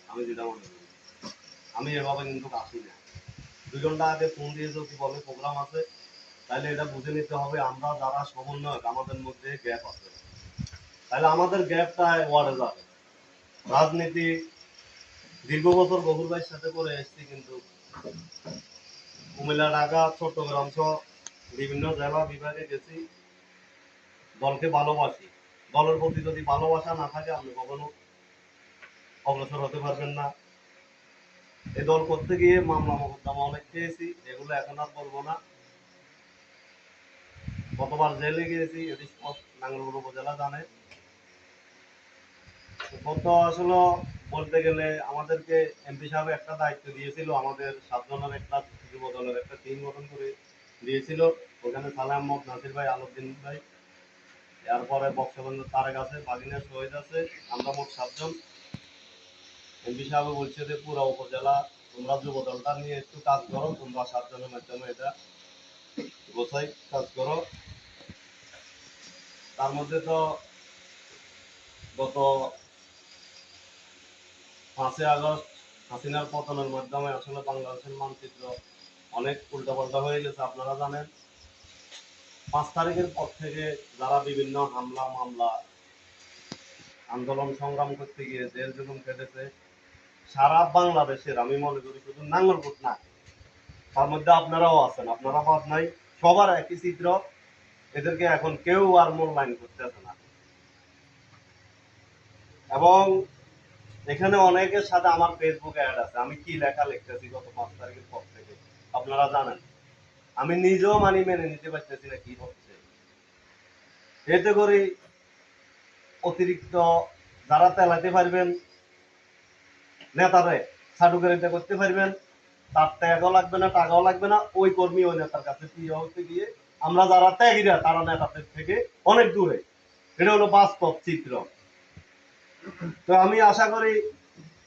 আমি যেটা মনে করি। আমি এভাবে কিন্তু আসি না। 2 ঘন্টা আগে ফোন দিয়ে যদি বলে প্রোগ্রাম আছে, তাহলে এটা বুঝে নিতে হবে আমরা যারা সমন্বয়ক আমাদের মধ্যে গ্যাপ আছে। তাহলে আমাদের গ্যাপটা ওয়ার্ডে যাবে। রাজনীতি দীর্ঘ বছর গফুর ভাইয়ের সাথে করে এসেছি, কিন্তু কুমিল্লা, ঢাকা, চট্টগ্রাম সহ বিভিন্ন জেলা বিভাগে গেছি। দলকে ভালোবাসি। দলের প্রতি যদি ভালোবাসা না থাকে আপনি কখনো অগ্রসর হতে পারবেন না। এই দল করতে গিয়ে মামলা মোকদ্দমা অনেক খেয়েছি, এগুলো এখন আর বলবো না। গতবার জেলে গিয়েছি, এটি নাঙ্গলকোট উপজেলা জানে। কত আসলে বলতে গেলে আমাদেরকে এমপি সাহেব একটা দায়িত্ব দিয়েছিল, আমাদের 7 জনের একটা যুব দলের একটা টিম গঠন করে দিয়েছিল। ওখানে সালাম আহমদ, নাসির ভাই, আলউদ্দিন ভাই, এরপরে বক্সবন্ধু তারেক আছে, বাগিনা শহীদ আছে, আমরা মোট 7 জন। এমপি সাহেব বলছে যে পুরো উপজেলা তোমরা যুব দলটা নিয়ে একটু কাজ করো, তোমরা 7 জনের মাধ্যমে এটা গোছাই কাজ করো। তার মধ্যে তো গত 5ই আগস্ট হাসিনার পতনের মাধ্যমে আসলে বাংলাদেশের মানচিত্র অনেক উল্টাপাল্টা হয়ে গেছে, আপনারা জানেন। 5 তারিখের পর থেকে যারা বিভিন্ন হামলা মামলা আন্দোলন সংগ্রাম করতে গিয়ে জেল জুলুম কেটেছে সারা বাংলাদেশের, আমি মনে করি শুধু নাঙ্গলকোট না, তার মধ্যে আপনারাও আছেন, আপনারা বাদ নাই, সবার একই চিত্র। এদেরকে এখন কেউ আর মূল্যায়ন করতেছে না। এবং এখানে অনেকের সাথে আমার ফেসবুকে অ্যাড আছে, আমি কি লেখা লিখতেছি গত 5 তারিখের পর থেকে আপনারা জানেন। আমি নিজেও মেনে নিতে পারতেছি না কি হচ্ছে। এতে করে অতিরিক্ত যারা তেলাতে পারবেন নেতারে সাটুকারিতা করতে পারবেন, তার ত্যাগও লাগবে না, টাকাও লাগবে না, ওই কর্মী ওই নেতার কাছে প্রিয় হতে গিয়ে আমরা যারা ত্যাগীরা তারা নেতাদের থেকে অনেক দূরে। এটা হলো বাস্তব চিত্র। তো আমি আশা করি,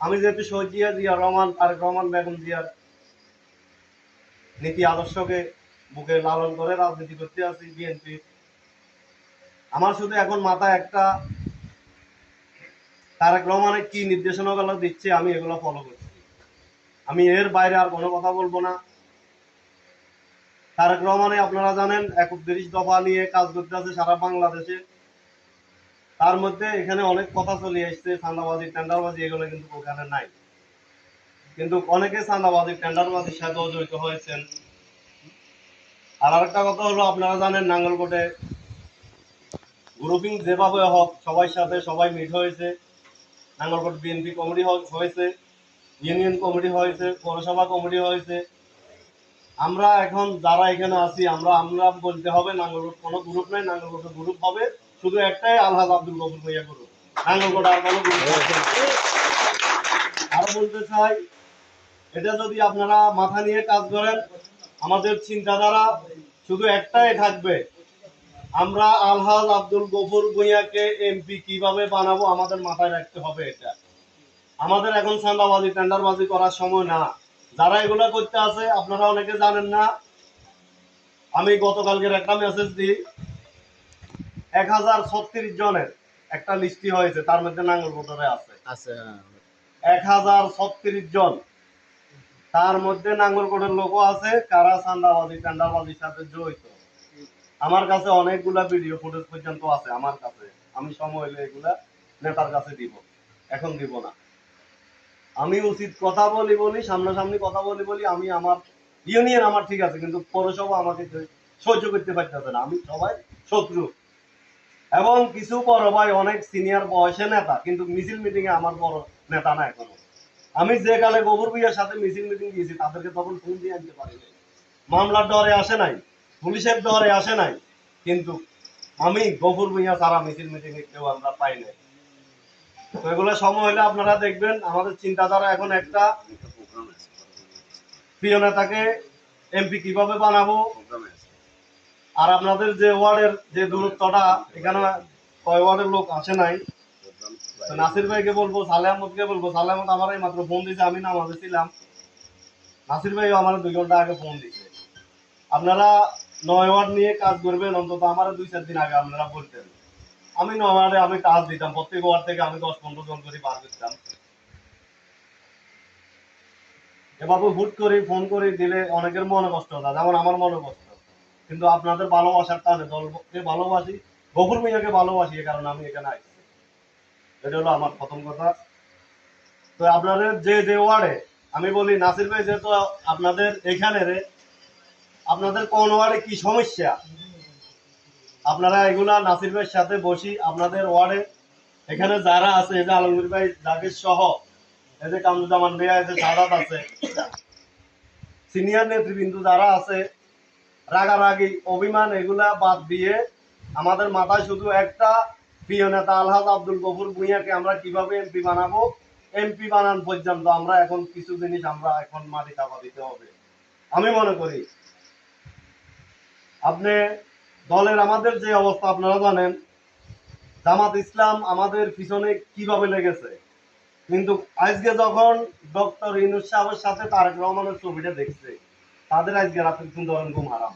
আমি যেহেতু শহীদ জিয়া রহমান, তারেক রহমান, বেগম জিয়ার নীতি আদর্শকে বুকে লালন করে রাজনীতি করতে আছি বিএনপি, আমার শুধু এখন মাথায় একটা, তারেক রহমানের কি নির্দেশনাগুলো দিচ্ছে আমি এগুলো ফলো করছি। আমি এর বাইরে আর কোনো কথা বলবো না। তারেক রহমানে আপনারা জানেন 31 দফা নিয়ে কাজ করতে আছে সারা বাংলাদেশে। তার মধ্যে এখানে অনেক কথা চলে আসছে, চাঁদাবাজি টেন্ডারবাজি, এগুলো কিন্তু ওখানে নাই। কিন্তু অনেকে চাঁদাবাজি টেন্ডারবাজির সাথেও জড়িত হয়েছেন। আর আরেকটা কথা হলো, আপনারা জানেন নাঙ্গলকোটে গ্রুপিং যেভাবে হোক সবাই সাথে সবাই মিট হয়েছে। নাঙ্গলকোট বিএনপি কমিটি হয়েছে, ইউনিয়ন কমিটি হয়েছে, পৌরসভা কমিটি হয়েছে। আমরা এখন যারা এখানে আছি আমরা আমরা বলতে হবে নাঙ্গলকোট কোনো গ্রুপ নাই, নাঙ্গলকোট গ্রুপ হবে শুধু একটাই, আলহাজ আব্দুল গফুর ভাইয়া গ্রুপ। নাঙ্গলকোট আর কোনো গ্রুপ হবে না। আরো বলতে চাই, এটা যদি আপনারা মাথা নিয়ে কাজ করেন, আমাদের চিন্তাধারা শুধু একটাই থাকবে, আমরা আলহাজ আব্দুল গফুর ভূঁইয়াকে এমপি কিভাবে বানাবো আমাদের মাথায় রাখতে হবে। এটা আমাদের এখন চাঁদাবাজি টেন্ডারবাজি করার সময় না। যারা এগুলা করতে আছে আপনারা অনেকে জানেন না, আমি গতকালকের একটা মেসেজ দিই, 1036 জনের একটা লিস্টি হয়েছে, তার মধ্যে নাঙ্গলকোটরে আছে 1036 জন। তার মধ্যে নাঙ্গলকোটের লোকও আছে কারা চাঁদাবাজি টেন্ডারবাজির সাথে জড়িত। আমার কাছে অনেকগুলা ভিডিও ফুটেজ পর্যন্ত আছে আমার কাছে, আমি সময় হলে এগুলা নেতার কাছে দিব, এখন দিব না। আমি উচিত কথা বলি সামনাসামনি কথা বলি, আমি আমার ইউনিয়ন আমার ঠিক আছে, কিন্তু পৌরসভা আমাকে সহ্য করতে পারতেছে না, আমি সবাই শত্রু। এবং কিছু বড় ভাই অনেক সিনিয়র বয়সে নেতা, কিন্তু মিছিল মিটিং এ আমার বড় নেতা না এখনো। আমি যে কালে গফুর ভাইয়ের সাথে মিছিল মিটিং দিয়েছি তাদেরকে তখন ফোন দিয়ে আনতে পারিনি, মামলার ডরে আসে নাই, পুলিশের ডরে আসে নাই, কিন্তু আমি গফুর ভাইয়া সারা মিছিল মিটিং এ কেউ আমরা পাই নাই। তো এগুলো সময় হলে আপনারা দেখবেন আমাদের চিন্তাধারা এখন একটা, প্রিয় নেতাকে এমপি কিভাবে বানাবো। আর আপনাদের যে ওয়ার্ডের যে দূরত্বটা, এখানে 6 ওয়ার্ডের লোক আসে নাই, নাসির ভাইকে বলবো, সালে আহমদকে বলবো। সালে আহমদ আমার এই মাত্র ফোন দিয়েছে, আমি নামাজে ছিলাম, নাসির ভাইও আমার 2 ঘন্টা আগে ফোন দিয়েছে। আপনারা 9 ওয়ার্ড নিয়ে কাজ করবেন, অন্তত আমার 2-4 দিন আগে আপনারা বলতেন। আমি 9 ওয়ার্ডে আমি কাজ দিতাম, প্রত্যেক ওয়ার্ড থেকে আমি 10-15 জন করে বার করতাম। এভাবে হুট করে ফোন করে দিলে অনেকের মনে কষ্ট হয়, যেমন আমার মনে কষ্ট। কিন্তু আপনাদের ভালোবাসার টানে দলকে ভালোবাসি, গফুর মিয়াকে ভালোবাসি, এ কারণে আমি এখানে আসছি। এটা হলো আমার প্রথম কথা। তো আপনাদের যে যে ওয়ার্ডে, আমি বলি নাসির ভাই, যেহেতু আপনাদের এখানে আপনাদের কোন ওয়ার্ডে কি সমস্যা, আপনারা এগুলা নাসির ভাইয়ের সাথে বসি আপনাদের ওয়ার্ডে এখানে যারা আছে, এই যে আলমগীর ভাই জাকির সহ, এই যে কামরুজ্জামান ভাইয়া, এই যে সাদাত আছে, সিনিয়র নেতৃবৃন্দ যারা আছে, রাগারাগি অভিমান এগুলা বাদ দিয়ে আমাদের মাথায় শুধু একটা প্রিয় নেতা আলহাজ আব্দুল গফুর ভূঁইয়াকে আমরা কিভাবে এমপি বানাবো, এমপি বানান পর্যন্ত আমরা এখন কিছু জিনিস আমরা এখন মাটি চাপা দিতে হবে। আমি মনে করি আপনি দলের আমাদের যে অবস্থা আপনারা জানেন, জামাত ইসলাম আমাদের পিছনে কিভাবে লেগেছে, কিন্তু আজকে যখন ডক্টর ইউনূস সাহেবের সাথে তারেক রহমানের ছবিটা দেখছে, তাদের আজকে রাতে কিন্তু ধরেন ঘুম হারাম।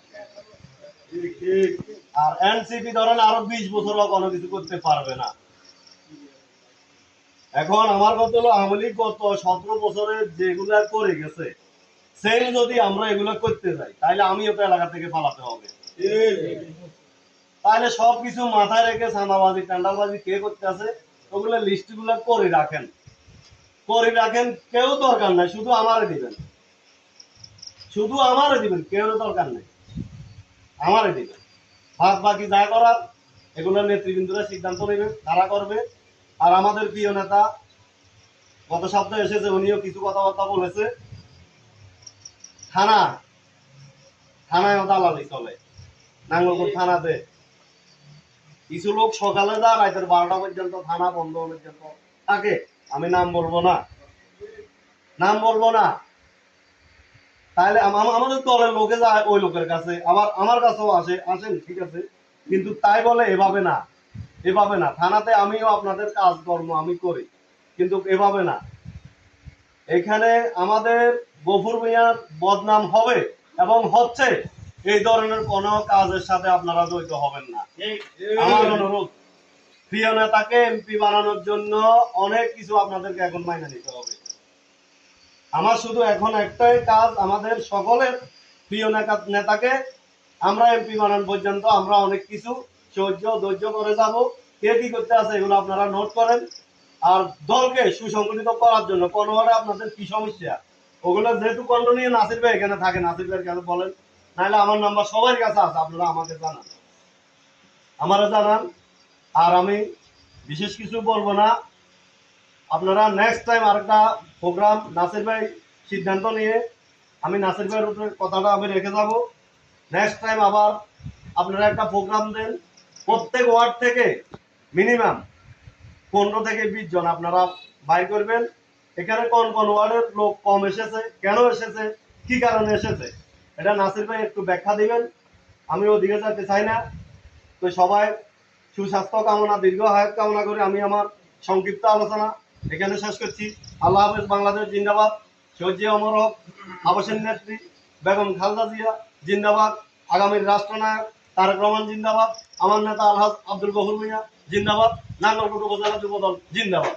আর এনসিপি ধরেন আরো 20 বছরও কোনো কিছু করতে পারবে না। এখন আমার কথা হলো, আওয়ামী লীগ গত 17 বছরে যেগুলা করে গেছে, সেই যদি আমরা এগুলো করতে যাই, তাহলে আমিও তো এলাকা থেকে পালাতে হবে। তাহলে সবকিছু মাথায় রেখে চাঁদাবাজি টেন্ডারবাজি কে করতে আছে ওগুলো লিস্ট গুলা করে রাখেন, কেউ দরকার নাই, শুধু আমারে দিবেন, কেউ দরকার নেই, আমারে দিবেন। ভাগ বাকি যা করার এগুলো নেতৃবৃন্দরা সিদ্ধান্ত নেবে, তারা করবে। আর আমাদের প্রিয় নেতা গত সপ্তাহে এসেছে, উনিও কিছু কথাবার্তা বলেছে। থানায় দালালি চলে, নাঙ্গলকোট থানাতে কিছু লোক সকালে যা রাতের 12টা পর্যন্ত থানা বন্ধ পর্যন্ত থাকে। আমি নাম বলবো না, তাহলে আমাদের দলের লোকে যায় ওই লোকের কাছে, আবার আমার কাছেও আসেন, ঠিক আছে, কিন্তু তাই বলে এভাবে না। থানাতে আমিও আপনাদের কাজকর্ম আমি করি, কিন্তু এভাবে না। এখানে আমাদের গফুর মিয়ার বদনাম হবে এবং হচ্ছে, এই ধরনের কোনো কাজের সাথে আপনারা জড়িত হবেন না। আমার অনুরোধ, প্রিয় নেতাকে এমপি বানানোর জন্য অনেক কিছু আপনাদেরকে এখন মাইনে নিতে হবে। আমার শুধু এখন একটাই কাজ, আমাদের সকলের প্রিয় নেতাকে আমরা এমপি বানান পর্যন্ত আমরা অনেক কিছু ধৈর্য করে যাব। কে কি করতে আছে এগুলো আপনারা নোট করেন। আর দলকে সুসংগঠিত করার জন্য কোন ওয়ার্ডে আপনাদের কি সমস্যা, ওগুলো যেহেতু কন্ড নিয়ে নাসির ভাই এখানে থাকে, নাসির ভাইয়ের কাছে বলেন, নাহলে আমার নাম্বার সবার কাছে আছে, আপনারা আমাকে জানান। আর আমি বিশেষ কিছু বলবো না। আপনারা নেক্সট টাইম আরেকটা প্রোগ্রাম নাসির ভাই সিদ্ধান্ত নিয়ে, আমি নাসির ভাইয়ের উপরে কথাটা আমি রেখে যাব। নেক্সট টাইম আবার আপনারা একটা প্রোগ্রাম দেন, প্রত্যেক ওয়ার্ড থেকে মিনিমাম 15 থেকে 20 জন আপনারা বাইর করবেন। এখানে কোন কোন ওয়ার্ডের লোক কম এসেছে, কেন এসেছে, কি কারণে এসেছে, এটা নাসির ভাই একটু ব্যাখ্যা দিবেন। আমি ওদিকে যেতে চাই না। তো সবাই সুস্বাস্থ্য কামনা, দীর্ঘ হায়াত কামনা করে আমি আমার সংক্ষিপ্ত আলোচনা এখানে শেষ করছি। আল্লাহ হাফেজ। বাংলাদেশ জিন্দাবাদ। শহীদ অমর হক, আবাসের নেত্রী বেগম খালেদা জিয়া জিন্দাবাদ। আগামীর রাষ্ট্রনায়ক তারেক রহমান জিন্দাবাদ। আমার নেতা আলহাজ আব্দুল গফুর মিয়া জিন্দাবাদ। নাঙ্গলকোট উপজেলা যুবদল জিন্দাবাদ।